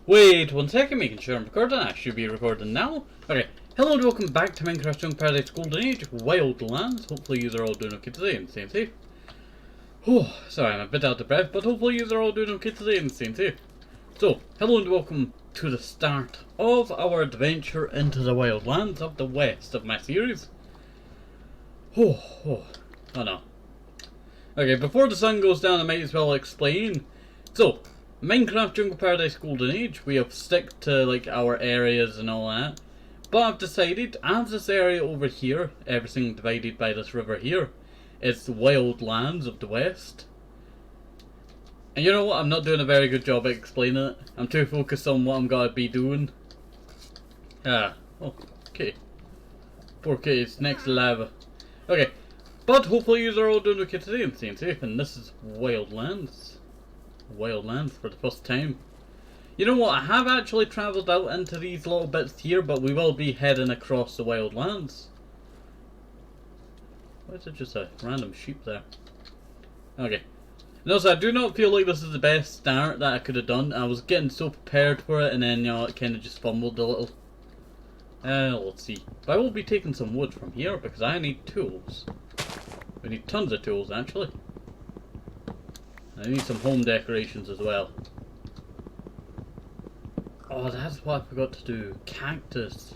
Wait 1 second, making sure I'm recording. I should be recording now. Okay, hello and welcome back to Minecraft Jungle Paradise Golden Age Wildlands. Hopefully you are all doing okay today and staying safe. Oh, sorry, I'm a bit out of breath, but hopefully you are all doing okay today and staying safe. So, hello and welcome to the start of our adventure into the wildlands of the west of my series. Oh no. Okay, before the sun goes down, I might as well explain. So, Minecraft Jungle Paradise Golden Age, we have stick to like our areas and all that. But I've decided, I have this area over here, everything divided by this river here. It's the wildlands of the west. And you know what, I'm not doing a very good job at explaining it. I'm too focused on what I'm gonna be doing. Okay. 4K, it's next lava. Okay, but hopefully you are all doing okay today and staying safe, and this is Wildlands. Wildlands for the first time. You know what, I have actually travelled out into these little bits here, but we will be heading across the Wildlands. Why is it just a random sheep there? Okay. No, so I do not feel like this is the best start that I could have done. I was getting so prepared for it, and then, you know, it kind of just fumbled a little. Let's see. But I will be taking some wood from here, because I need tools. We need tons of tools, actually. I need some home decorations as well. Oh, that's what I forgot to do. Cactus.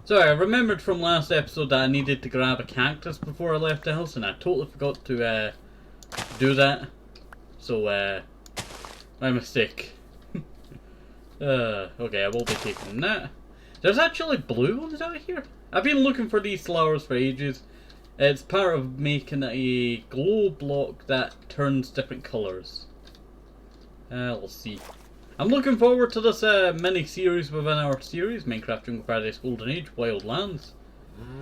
Sorry, I remembered from last episode that I needed to grab a cactus before I left the house, and I totally forgot to do that. So, my mistake. Okay, I will be taking that. There's actually blue ones out here. I've been looking for these flowers for ages. It's part of making a glow block that turns different colours. Let's see. I'm looking forward to this mini-series within our series, Minecraft Jungle Paradise Golden Age Wildlands,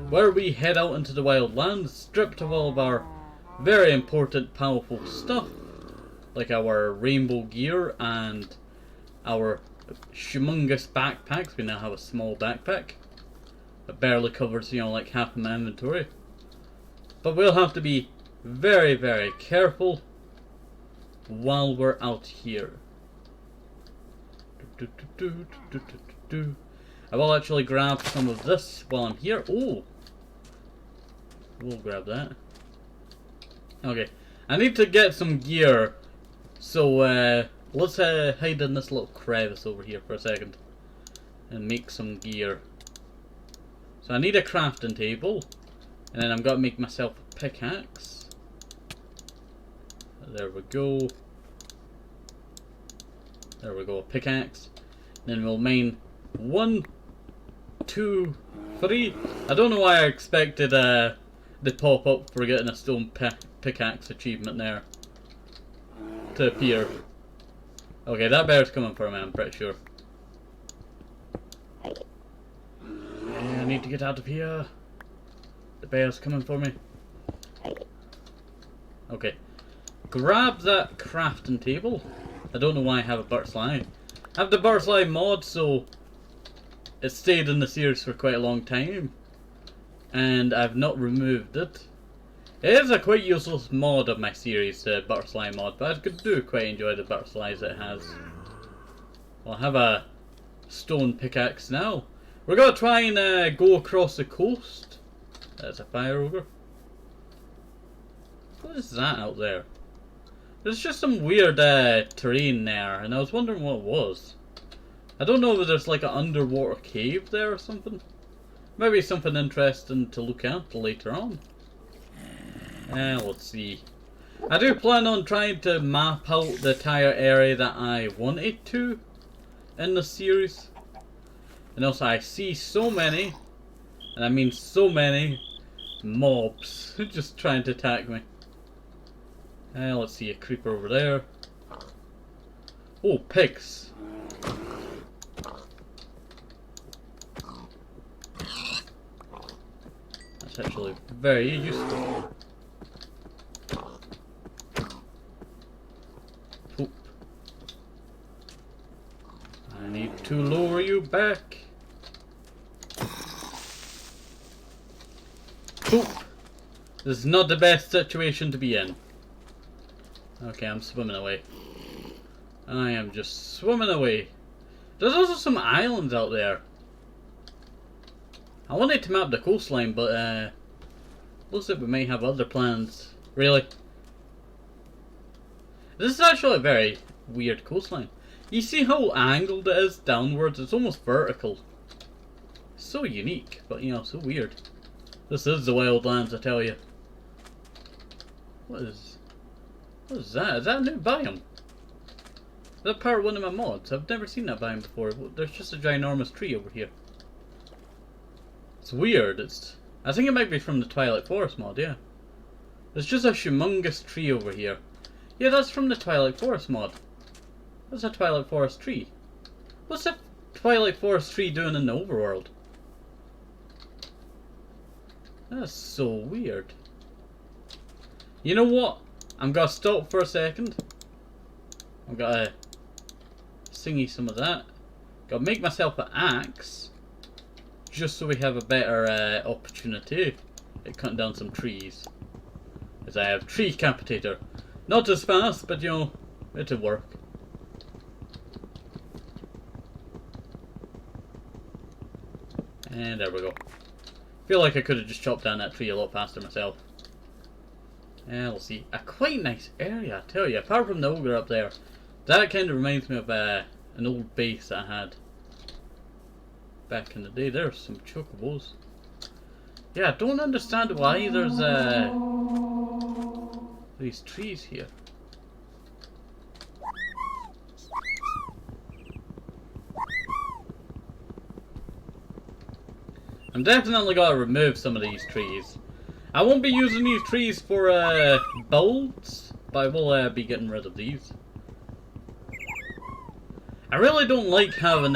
where we head out into the wildlands, stripped of all of our very important, powerful stuff, like our rainbow gear and our humongous backpacks. We now have a small backpack that barely covers, you know, like half of my inventory. But we'll have to be very, very careful while we're out here. I will actually grab some of this while I'm here. Oh! We'll grab that. Okay. I need to get some gear. So, let's hide in this little crevice over here for a second. And make some gear. So I need a crafting table. And then I'm going to make myself a pickaxe. There we go. There we go, a pickaxe. Then we'll mine 1, 2, 3. I don't know why I expected the pop up for getting a stone pickaxe achievement there to appear. Okay, that bear's coming for me, I'm pretty sure. Yeah, I need to get out of here. The bear's coming for me. Okay. Grab that crafting table. I don't know why I have a bird's eye. I have the bird's eye mod, so it stayed in the series for quite a long time. And I've not removed it. It is a quite useless mod of my series, the bird's eye mod, but I do quite enjoy the bird's eyes it has. I'll have a stone pickaxe now. We're going to try and go across the coast. There's a fire over. What is that out there? There's just some weird terrain there, and I was wondering what it was. I don't know if there's like an underwater cave there or something. Maybe something interesting to look at later on. Let's see. I do plan on trying to map out the entire area that I wanted to in the series. And also I see so many, and I mean so many, mobs just trying to attack me. Let's see, a creeper over there. Oh, pigs. That's actually very useful. Poop. I need to lower you back. Poop. This is not the best situation to be in. Okay, I'm swimming away. I am just swimming away. There's also some islands out there. I wanted to map the coastline, but looks like we may have other plans. Really? This is actually a very weird coastline. You see how angled it is downwards? It's almost vertical. So unique, but you know, so weird. This is the wildlands, I tell you. What is that? Is that a new biome? Is that part of one of my mods? I've never seen that biome before. There's just a ginormous tree over here. It's weird. I think it might be from the Twilight Forest mod, yeah. There's just a humongous tree over here. Yeah, that's from the Twilight Forest mod. That's a Twilight Forest tree. What's that Twilight Forest tree doing in the overworld? That's so weird. You know what? I'm gonna stop for a second. I'm gonna singy some of that. Gotta make myself an axe. Just so we have a better opportunity at cutting down some trees. As I have tree capitator. Not as fast, but you know, it'll work. And there we go. Feel like I could have just chopped down that tree a lot faster myself. And we'll see. A quite nice area, I tell you. Apart from the ogre up there. That kind of reminds me of an old base that I had back in the day. There's some chocobos. Yeah, I don't understand why there's these trees here. I'm definitely gonna remove some of these trees. I won't be using these trees for builds, but I will be getting rid of these. I really don't like having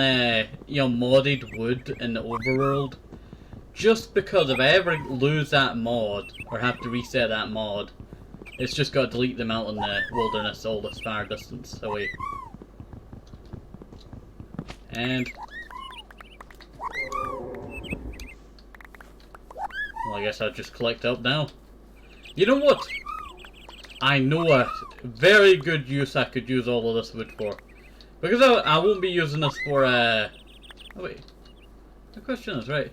you know, modded wood in the overworld, just because if I ever lose that mod or have to reset that mod, it's just got to delete them out in the wilderness all this far distance away. And well, I guess I'll just collect up now. You know what? I know a very good use I could use all of this wood for. Because I won't be using this for, oh wait. The question is right.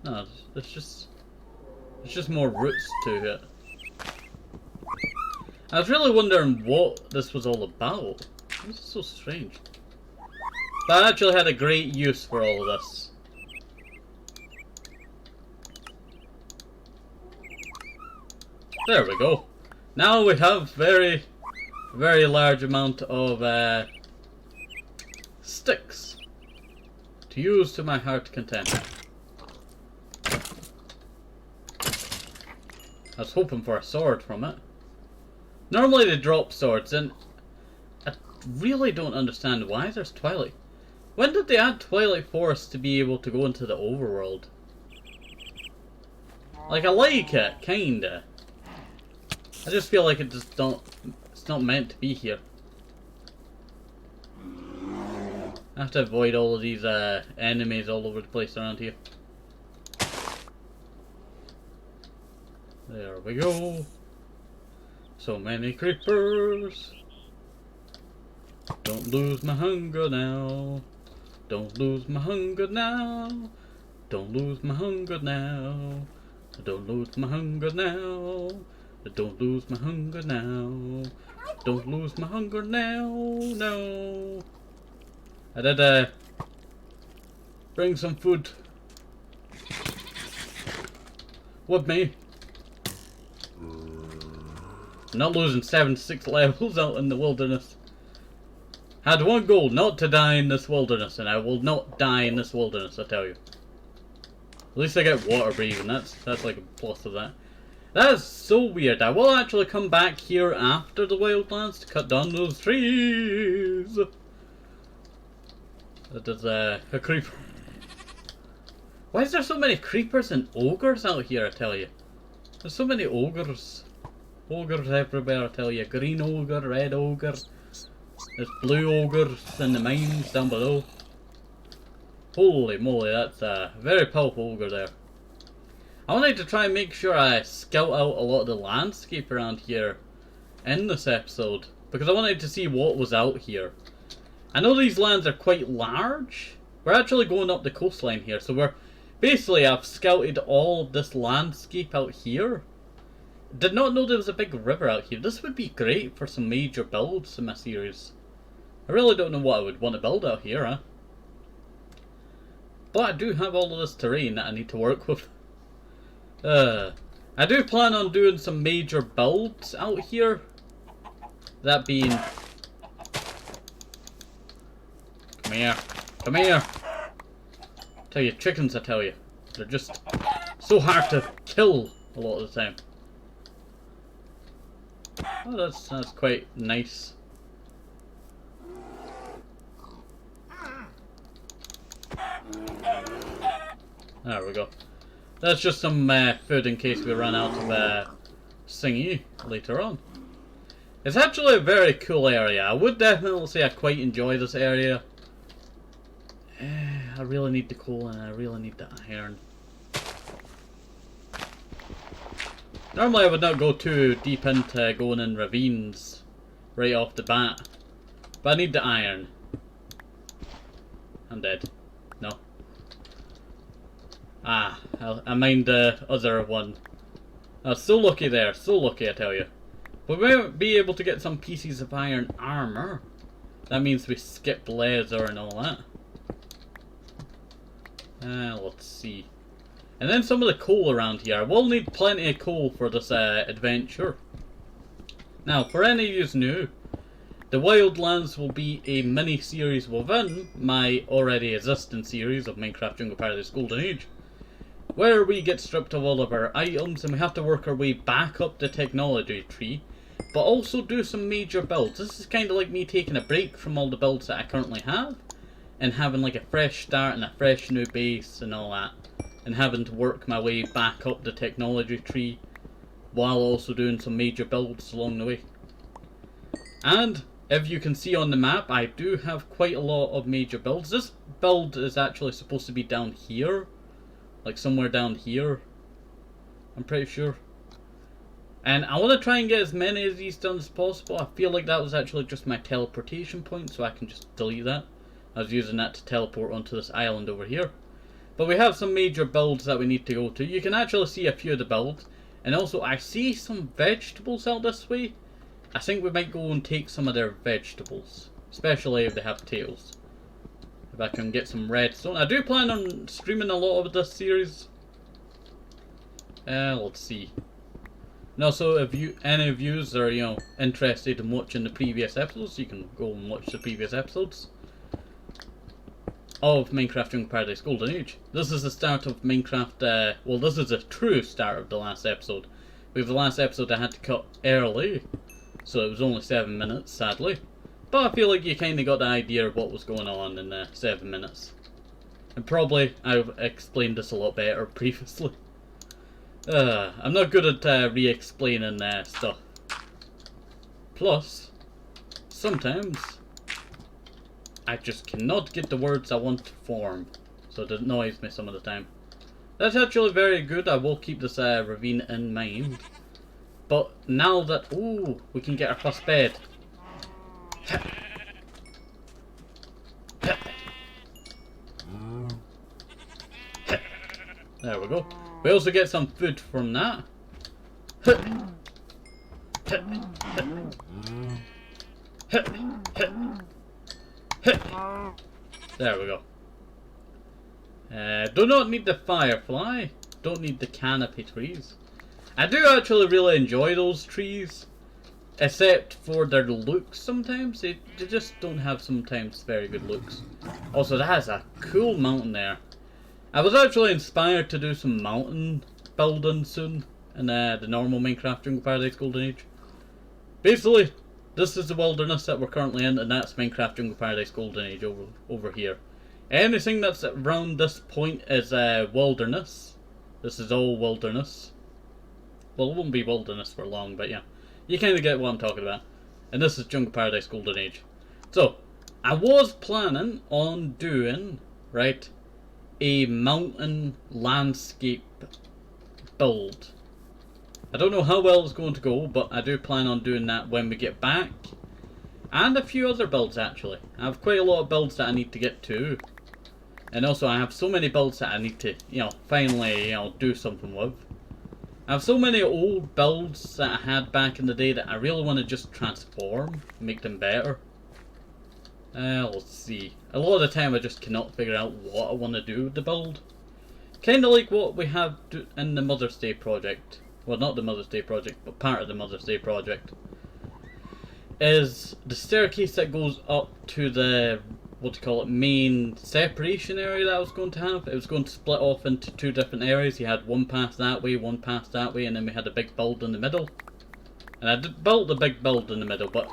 No, it's just more roots to it. I was really wondering what this was all about. This is so strange. But I actually had a great use for all of this. There we go. Now we have very large amount of sticks to use to my heart's content. I was hoping for a sword from it. Normally they drop swords, and I really don't understand why there's Twilight. When did they add Twilight Forest to be able to go into the overworld? Like, I like it, kinda. I just feel like it's not meant to be here. I have to avoid all of these enemies all over the place around here. There we go. So many creepers. Don't lose my hunger now. Don't lose my hunger now. Don't lose my hunger now. Don't lose my hunger now. Don't lose my hunger now. Don't lose my hunger now. No. I did bring some food with me. I'm not losing 76 levels out in the wilderness. Had one goal, not to die in this wilderness, and I will not die in this wilderness, I tell you. At least I get water breathing, that's like a plus of that. That is so weird. I will actually come back here after the wildlands to cut down those trees. That is a creeper. Why is there so many creepers and ogres out here, I tell you? There's so many ogres. Ogres everywhere, I tell you. Green ogre, red ogre. There's blue ogres in the mines down below. Holy moly, that's a very powerful ogre there. I wanted to try and make sure I scout out a lot of the landscape around here in this episode, because I wanted to see what was out here. I know these lands are quite large. We're actually going up the coastline here, so we're basically, I've scouted all of this landscape out here. Did not know there was a big river out here. This would be great for some major builds in my series. I really don't know what I would want to build out here, huh? But I do have all of this terrain that I need to work with. I do plan on doing some major builds out here. That being... Come here. Come here. Tell you, chickens, I tell you. They're just so hard to kill a lot of the time. Oh, that's quite nice. There we go. That's just some food in case we run out of thingy later on. It's actually a very cool area. I would definitely say I quite enjoy this area. I really need the coal and I really need the iron. Normally I would not go too deep into going in ravines right off the bat. But I need the iron. I'm dead. No. Ah, I mind the other one. I was so lucky there, so lucky I tell you. We might be able to get some pieces of iron armor. That means we skip leather and all that. Let's see. And then some of the coal around here. I will need plenty of coal for this adventure. Now, for any of you new, the Wildlands will be a mini-series within my already existing series of Minecraft Jungle Paradise Golden Age, where we get stripped of all of our items and we have to work our way back up the technology tree, but also do some major builds. This is kind of like me taking a break from all the builds that I currently have, and having like a fresh start and a fresh new base and all that, and having to work my way back up the technology tree, while also doing some major builds along the way. And if you can see on the map, I do have quite a lot of major builds. This build is actually supposed to be down here. Like somewhere down here. I'm pretty sure. And I want to try and get as many of these done as possible. I feel like that was actually just my teleportation point, so I can just delete that. I was using that to teleport onto this island over here. But we have some major builds that we need to go to. You can actually see a few of the builds. And also, I see some vegetables out this way. I think we might go and take some of their vegetables. Especially if they have potatoes. If I can get some redstone. I do plan on streaming a lot of this series. Let's see. And also, if any of you are, interested in watching the previous episodes, you can go and watch the previous episodes of Minecraft Jungle Paradise Golden Age. This is the start of Minecraft, well, this is a true start of the last episode. Because the last episode I had to cut early, so it was only 7 minutes, sadly. But I feel like you kind of got the idea of what was going on in 7 minutes. And probably I've explained this a lot better previously. I'm not good at re-explaining stuff. Plus, sometimes I just cannot get the words I want to form. So it annoys me some of the time. That's actually very good. I will keep this ravine in mind. But now that... Ooh, we can get our first bed. There we go. We also get some food from that. There we go. Do not need the firefly. Don't need the canopy trees. I do actually really enjoy those trees. Except for their looks sometimes. They just don't have sometimes very good looks. Also, that has a cool mountain there. I was actually inspired to do some mountain building soon. In the normal Minecraft Jungle Paradise Golden Age. Basically, this is the wilderness that we're currently in, and that's Minecraft Jungle Paradise Golden Age over here. Anything that's around this point is wilderness. This is all wilderness. Well, it won't be wilderness for long, but yeah. You kind of get what I'm talking about. And this is Jungle Paradise Golden Age. So, I was planning on doing, right, a mountain landscape build. I don't know how well it's going to go, but I do plan on doing that when we get back. And a few other builds actually. I have quite a lot of builds that I need to get to. And also I have so many builds that I need to, finally, do something with. I have so many old builds that I had back in the day that I really want to just transform, make them better. Let's see. A lot of the time I just cannot figure out what I want to do with the build. Kind of like what we have in the Mother's Day project. Well, not the Mother's Day project, but part of the Mother's Day project. Is the staircase that goes up to the, main separation area that I was going to have. It was going to split off into two different areas. You had one path that way, one path that way, and then we had a big build in the middle. And I built the big build in the middle, but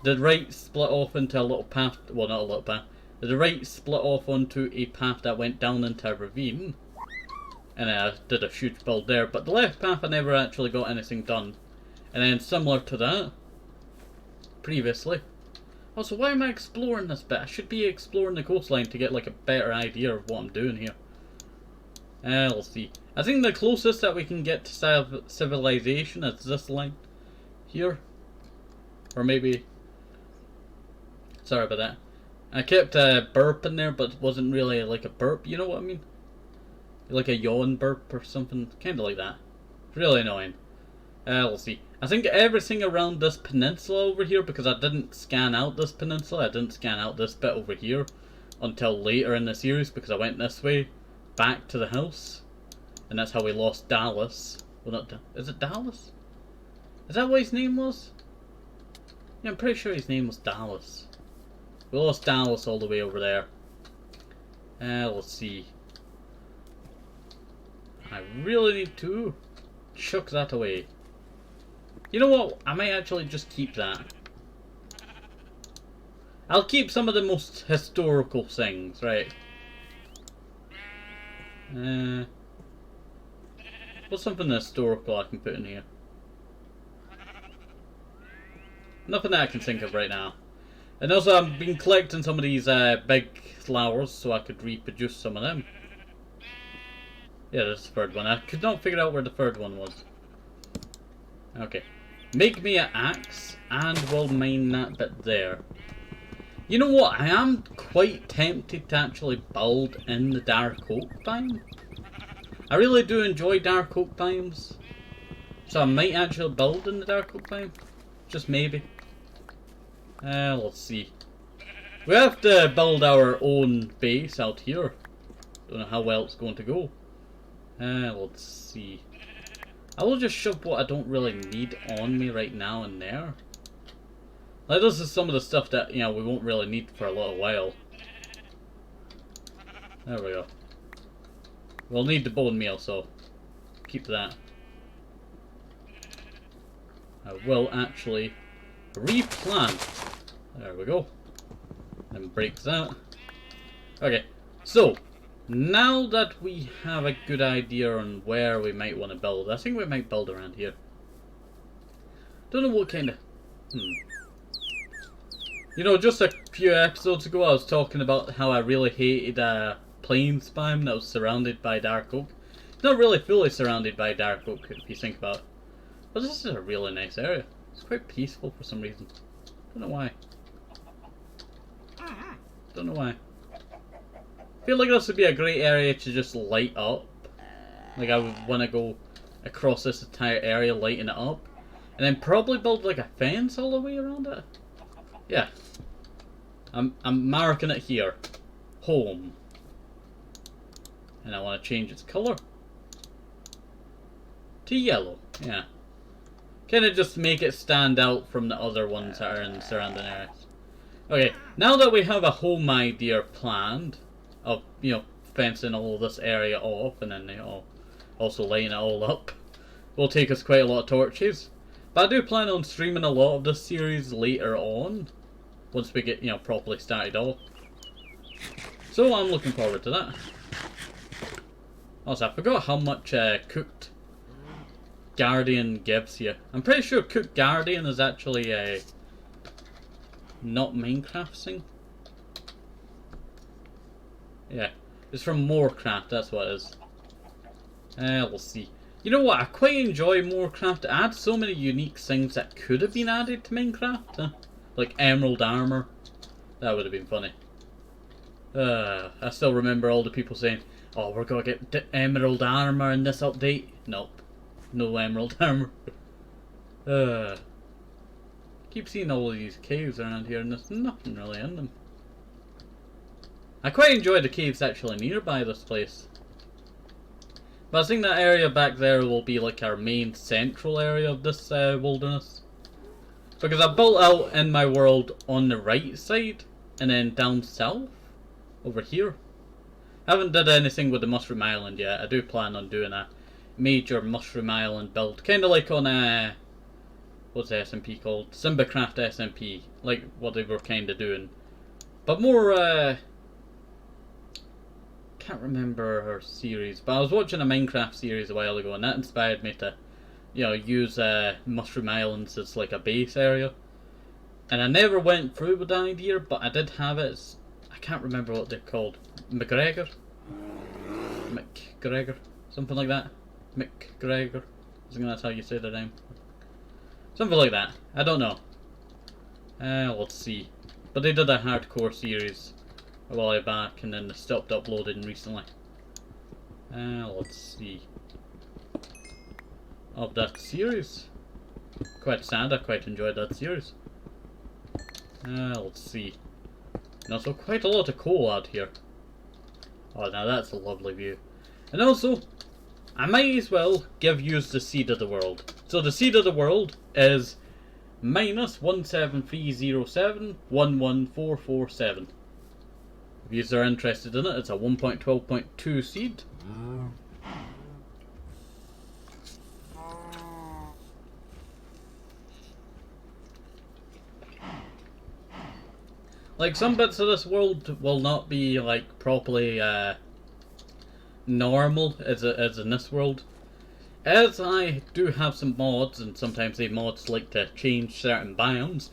the right split off into a little path, well not a little path, the right split off onto a path that went down into a ravine. And I did a huge build there, but the left path I never actually got anything done. And then similar to that, previously. Also, why am I exploring this bit? I should be exploring the coastline to get like a better idea of what I'm doing here. Let's see. I think the closest that we can get to civilization is this line here. Or maybe... Sorry about that. I kept a burp in there, but it wasn't really like a burp, you know what I mean? Like a yawn burp or something, kind of like that. Really annoying. Let's see. I think everything around this peninsula over here, because I didn't scan out this peninsula, I didn't scan out this bit over here until later in the series, because I went this way, back to the house, and that's how we lost Dallas. Well, not is it Dallas? Is that what his name was? Yeah, I'm pretty sure his name was Dallas. We lost Dallas all the way over there. Let's see. I really need to chuck that away. You know what? I might actually just keep that. I'll keep some of the most historical things, right? What's something historical I can put in here? Nothing that I can think of right now. And also I've been collecting some of these big flowers so I could reproduce some of them. Yeah, there's the third one. I could not figure out where the third one was. Okay. Make me an axe, and we'll mine that bit there. You know what? I am quite tempted to actually build in the dark oak biome. I really do enjoy dark oak biomes. So I might actually build in the dark oak biome. Just maybe. Let's see. We have to build our own base out here. Don't know how well it's going to go. Let's see. I will just shove what I don't really need on me right now and there. Like, this is some of the stuff that, we won't really need for a little while. There we go. We'll need the bone meal, so keep that. I will actually replant. There we go. And break that. Okay, so now that we have a good idea on where we might want to build, I think we might build around here. Don't know what kind of... You know, just a few episodes ago I was talking about how I really hated plains biome that was surrounded by dark oak. It's not really fully surrounded by dark oak if you think about it. But this is a really nice area. It's quite peaceful for some reason. Don't know why. Don't know why. I feel like this would be a great area to just light up. Like, I would want to go across this entire area, lighting it up. And then probably build like a fence all the way around it. Yeah. I'm marking it here. Home. And I want to change its colour to yellow. Yeah. Kind of just make it stand out from the other ones that are in the surrounding areas. Okay, now that we have a home idea planned of, fencing all this area off and then, also laying it all up, will take us quite a lot of torches. But I do plan on streaming a lot of this series later on, once we get, properly started off. So I'm looking forward to that. Also, I forgot how much Cooked Guardian gives you. I'm pretty sure Cooked Guardian is actually a not Minecraft thing. Yeah, it's from Morecraft, that's what it is. We'll see. You know what, I quite enjoy Morecraft. It adds so many unique things that could have been added to Minecraft. Like emerald armor. That would have been funny. I still remember all the people saying, "Oh, we're gonna get emerald armor in this update." Nope, no emerald armor. Keep seeing all of these caves around here, and there's nothing really in them. I quite enjoy the caves actually nearby this place. But I think that area back there will be like our main central area of this wilderness. Because I built out in my world on the right side, and then down south, over here. I haven't did anything with the Mushroom Island yet. I do plan on doing a major Mushroom Island build. Kind of like on a... what's the SMP called? Simbacraft SMP. Like what they were kind of doing. But more... can't remember her series, but I was watching a Minecraft series a while ago, and that inspired me to, you know, use Mushroom Islands as like a base area. And I never went through with the idea, but I did have it. I can't remember what they're called. McGregor, something like that. McGregor. I think that's how you say the name. Something like that. I don't know. Let's see. But they did a hardcore series a while back, and then they stopped uploading recently. Let's see. Of that series. Quite sad, I quite enjoyed that series. Let's see. And also quite a lot of coal out here. Oh, now that's a lovely view. And also, I might as well give you the seed of the world. So the seed of the world is -17307-11447. If you are interested in it, it's a 1.12.2 seed. Like, some bits of this world will not be like properly normal as in this world. As I do have some mods, and sometimes the mods like to change certain biomes,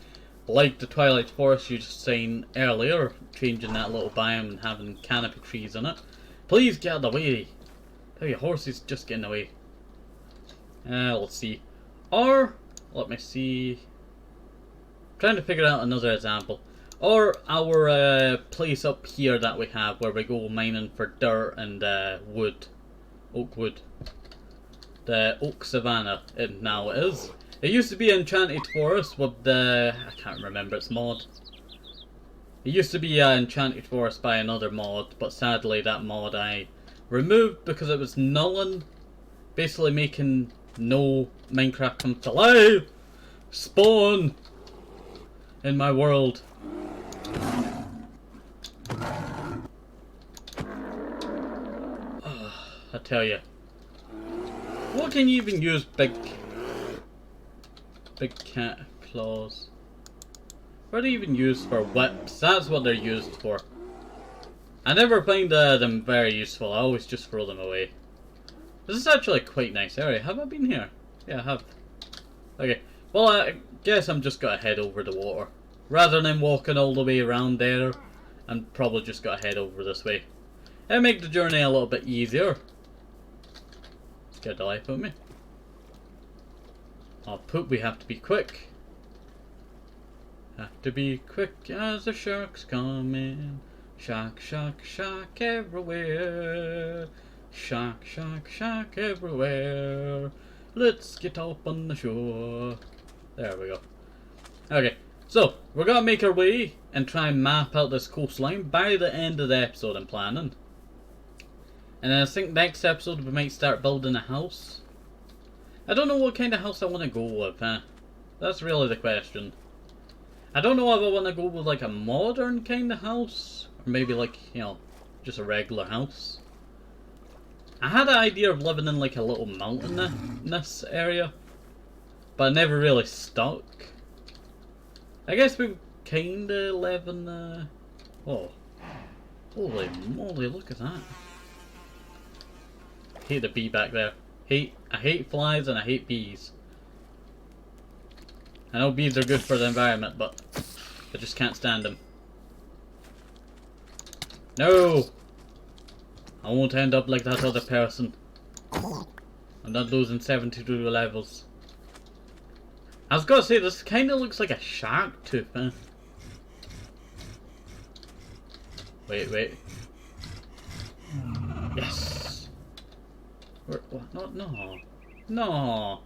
like the Twilight Forest you just seen earlier, changing that little biome and having canopy trees in it. Please get out of the way. Tell your horse is just getting away. Let's see. Or, let me see. Trying to figure out another example. Or our place up here that we have where we go mining for dirt and wood. Oak wood. The Oak Savannah, it now is. It used to be Enchanted Forest with the... I can't remember its mod. It used to be Enchanted Forest by another mod, but sadly that mod I removed because it was nulling. Basically making no Minecraft come to life. Spawn in my world. I tell you. What can you even use big cat claws? What are they even used for? Whips. That's what they're used for. I never find them very useful. I always just throw them away. This is actually a quite nice area. Have I been here? Yeah, I have. Okay. Well, I guess I'm just gonna head over the water. Rather than walking all the way around there, I'm probably just gonna head over this way. It'll make the journey a little bit easier. Get the life of me. Oh, poop, we have to be quick. Have to be quick as the sharks come in. Shark, shark, shark everywhere. Shark, shark, shark everywhere. Let's get up on the shore. There we go. Okay, so we're gonna make our way and try and map out this coastline by the end of the episode, I'm planning. And then I think next episode we might start building a house. I don't know what kind of house I want to go with, huh? That's really the question. I don't know if I want to go with like a modern kind of house, or maybe like, you know, just a regular house. I had an idea of living in like a little mountainous area, but I never really stuck. I guess we kinda live in oh. Holy moly, look at that. I hate the bee back there. I hate flies and I hate bees. I know bees are good for the environment, but I just can't stand them. No! I won't end up like that other person. I'm not losing 72 levels. I was gonna say, this kind of looks like a shark tooth, huh? Wait, wait. Yes! What? No. No!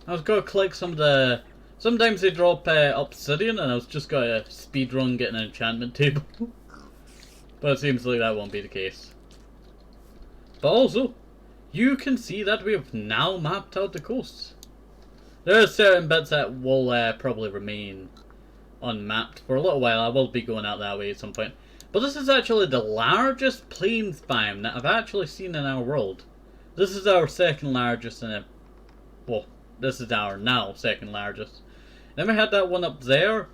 I was gonna click some of the... Sometimes they drop obsidian and I was just gonna speedrun getting an enchantment table. But it seems like that won't be the case. But also, you can see that we have now mapped out the coast. There are certain bits that will probably remain unmapped for a little while. I will be going out that way at some point. But this is actually the largest plains biome that I've actually seen in our world. This is our second largest in well, this is our now second largest. Then we had that one up there,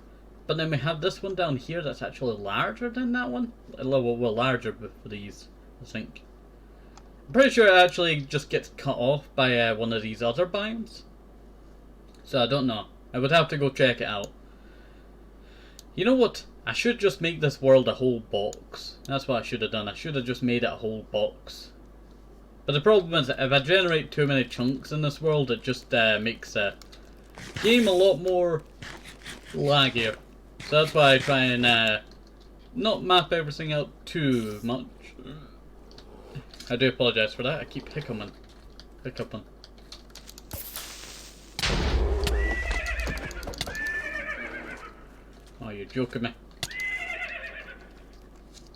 but then we have this one down here that's actually larger than that one. Well, larger for these, I think. I'm pretty sure it actually just gets cut off by one of these other biomes. So I don't know. I would have to go check it out. You know what? I should just make this world a whole box. That's what I should have done. I should have just made it a whole box. But the problem is that if I generate too many chunks in this world, it just makes the game a lot more laggier. So that's why I try and not map everything out too much. I do apologise for that. I keep hiccuping. Oh, you're joking me.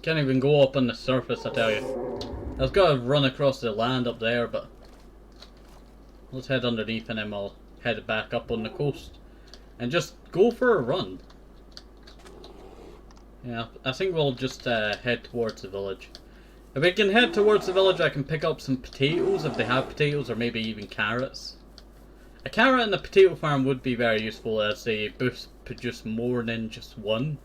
Can't even go up on the surface, I tell you. I've got to run across the land up there, but let's head underneath and then we'll head back up on the coast and just go for a run. Yeah, I think we'll just head towards the village. If we can head towards the village, I can pick up some potatoes if they have potatoes, or maybe even carrots. A carrot in the potato farm would be very useful, as they both produce more than just one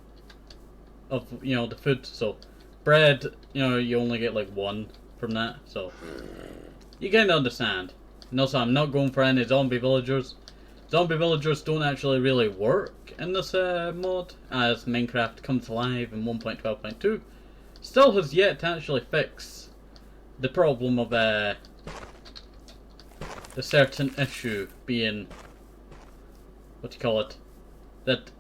of, you know, the food. So bread, you know, you only get like one from that, so you kind of understand. And also, I'm not going for any zombie villagers. Zombie villagers don't actually really work in this mod, as Minecraft Comes Alive in 1.12.2 still has yet to actually fix the problem of a certain issue being, what do you call it, that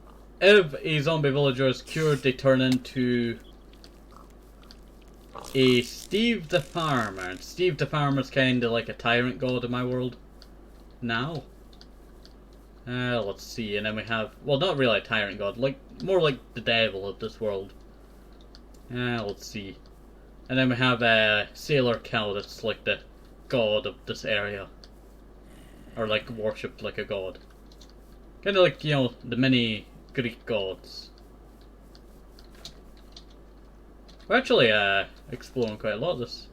if a zombie villager is cured, they turn into a Steve the Farmer. And Steve the Farmer's kind of like a tyrant god in my world now. Let's see, and then we have, well, not really a tyrant god, like more like the devil of this world. Let's see. And then we have a Sailor Cow that's like the god of this area. Or like worshipped like a god. Kind of like, you know, the many Greek gods. We're actually exploring quite a lot of this.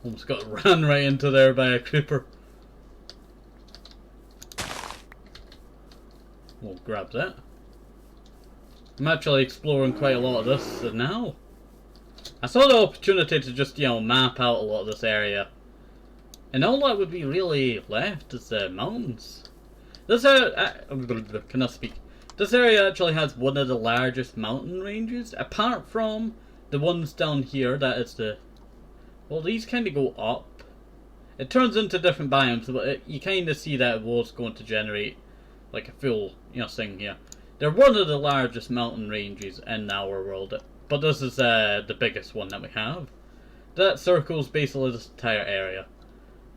Almost got ran right into there by a creeper. We'll grab that. I'm actually exploring quite a lot of this now. I saw the opportunity to just, you know, map out a lot of this area. And all that would be really left is the mountains. This area, cannot speak. This area actually has one of the largest mountain ranges, apart from the ones down here. That is the, well, these kind of go up. It turns into different biomes, but you kind of see that it was going to generate like a full, you know, thing here. They're one of the largest mountain ranges in our world, but this is the biggest one that we have. That circles basically this entire area.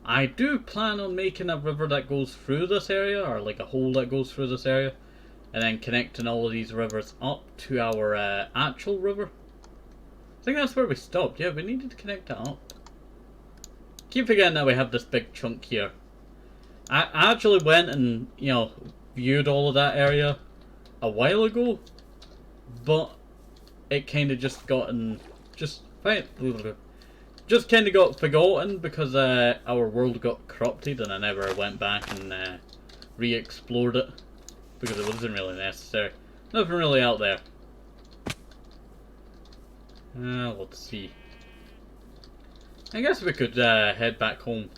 I do plan on making a river that goes through this area, or like a hole that goes through this area, and then connecting all of these rivers up to our actual river. I think that's where we stopped. Yeah, we needed to connect that up. Keep forgetting that we have this big chunk here. I actually went and, you know, viewed all of that area a while ago, but it kind of just kind of got forgotten because our world got corrupted, and I never went back and re-explored it because it wasn't really necessary. Nothing really out there. Let's see. I guess we could head back home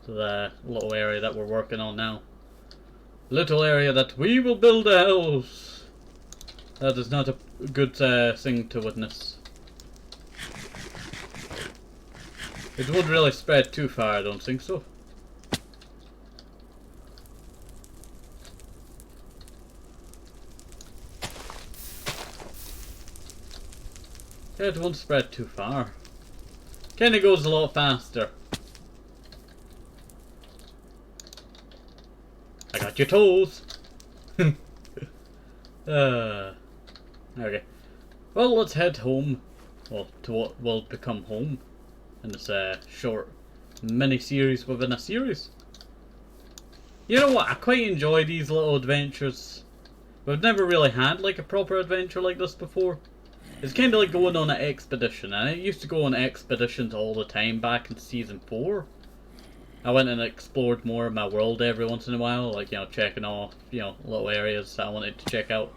to the little area that we're working on now. Little area that we will build a house. That is not a good thing to witness. It won't really spread too far, I don't think so. Yeah, it won't spread too far. Kinda goes a lot faster. I got your toes! Okay. Well, let's head home. Well, to what will become home in this short mini-series within a series. You know what? I quite enjoy these little adventures. We've never really had like a proper adventure like this before. It's kind of like going on an expedition, and I used to go on expeditions all the time back in season 4. I went and explored more of my world every once in a while, like, you know, checking off, you know, little areas I wanted to check out.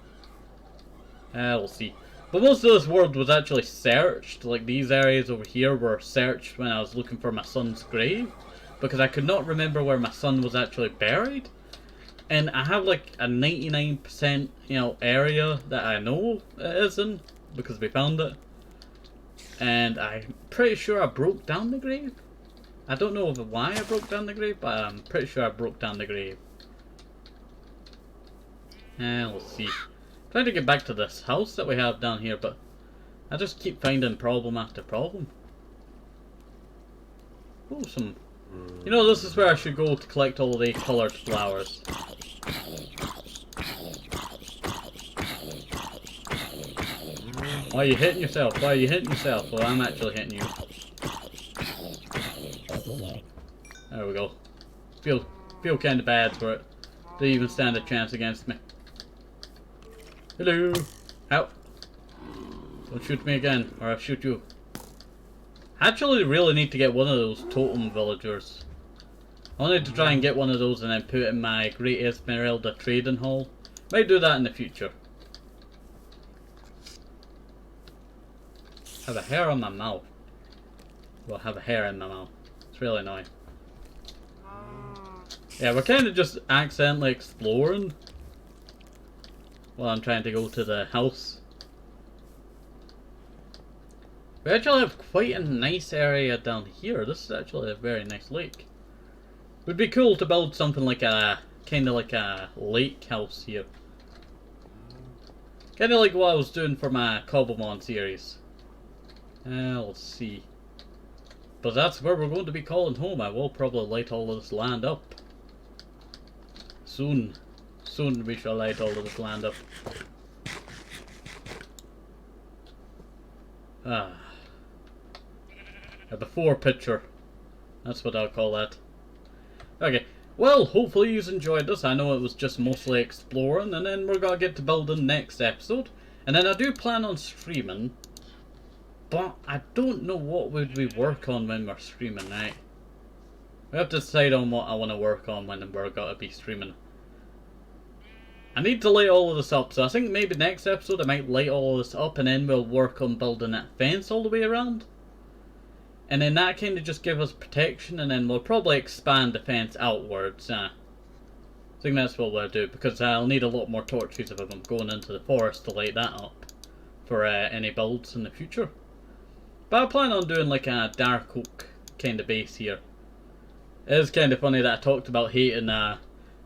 We'll see. But most of this world was actually searched. Like, these areas over here were searched when I was looking for my son's grave, because I could not remember where my son was actually buried. And I have like a 99%, you know, area that I know it is in, because we found it. And I'm pretty sure I broke down the grave. I don't know why I broke down the grave, but I'm pretty sure I broke down the grave. And we'll see. Trying to get back to this house that we have down here, but I just keep finding problem after problem. Oh, some... You know, this is where I should go to collect all the coloured flowers. Why are you hitting yourself? Why are you hitting yourself? Well, I'm actually hitting you. There we go. Feel kind of bad for it. They even stand a chance against me. Hello! Ow! Don't shoot me again, or I'll shoot you. I actually really need to get one of those totem villagers. I wanted to try and get one of those and then put it in my Great Esmeralda trading hall. Might do that in the future. I have a hair on my mouth. Well, I have a hair in my mouth. It's really annoying. Yeah, we're kind of just accidentally exploring while I'm trying to go to the house. We actually have quite a nice area down here. This is actually a very nice lake. It would be cool to build something like a, kind of like a lake house here. Kind of like what I was doing for my Cobblemon series. Let's see. But that's where we're going to be calling home. I will probably light all of this land up. Soon. Soon we shall light all of this land up. A before picture. That's what I'll call that. Okay. Well, hopefully you enjoyed this. I know it was just mostly exploring, and then we're gonna get to building next episode. And then I do plan on streaming. But I don't know what would we work on when we're streaming, right? We have to decide on what I want to work on when we're going to be streaming. I need to light all of this up, so I think maybe next episode I might light all of this up and then we'll work on building that fence all the way around. And then that kind of just gives us protection, and then we'll probably expand the fence outwards. I think that's what we'll do, because I'll need a lot more torches if I'm going into the forest to light that up for any builds in the future. But I plan on doing like a dark oak kind of base here. It is kind of funny that I talked about hating an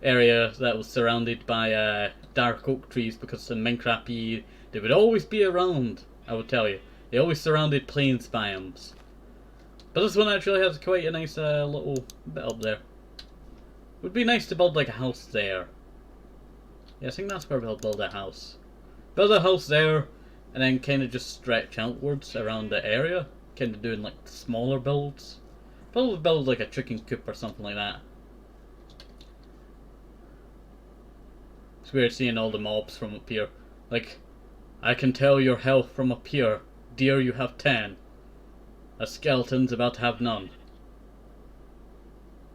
area that was surrounded by dark oak trees, because in Minecraft they would always be around, I would tell you. They always surrounded plains biomes. But this one actually has quite a nice little bit up there. Would be nice to build like a house there. Yeah, I think that's where we'll build a house. Build a house there, and then kind of just stretch outwards around the area. Kind of doing like smaller builds. Probably build like a chicken coop or something like that. It's weird seeing all the mobs from up here. Like, I can tell your health from up here. Dear, you have 10. A skeleton's about to have none.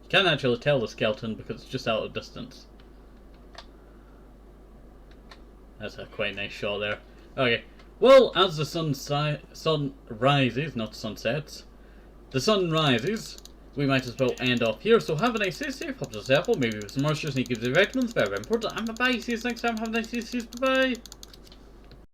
You can't actually tell the skeleton because it's just out of distance. That's a quite nice shot there. Okay, well, as the sun rises, not sunsets, the sun rises, we might as well end off here. So have a nice day, safe, help yourself, maybe with some moisture, sneaky vitamins, very important. I'm bye, see you next time, have a nice day, bye bye.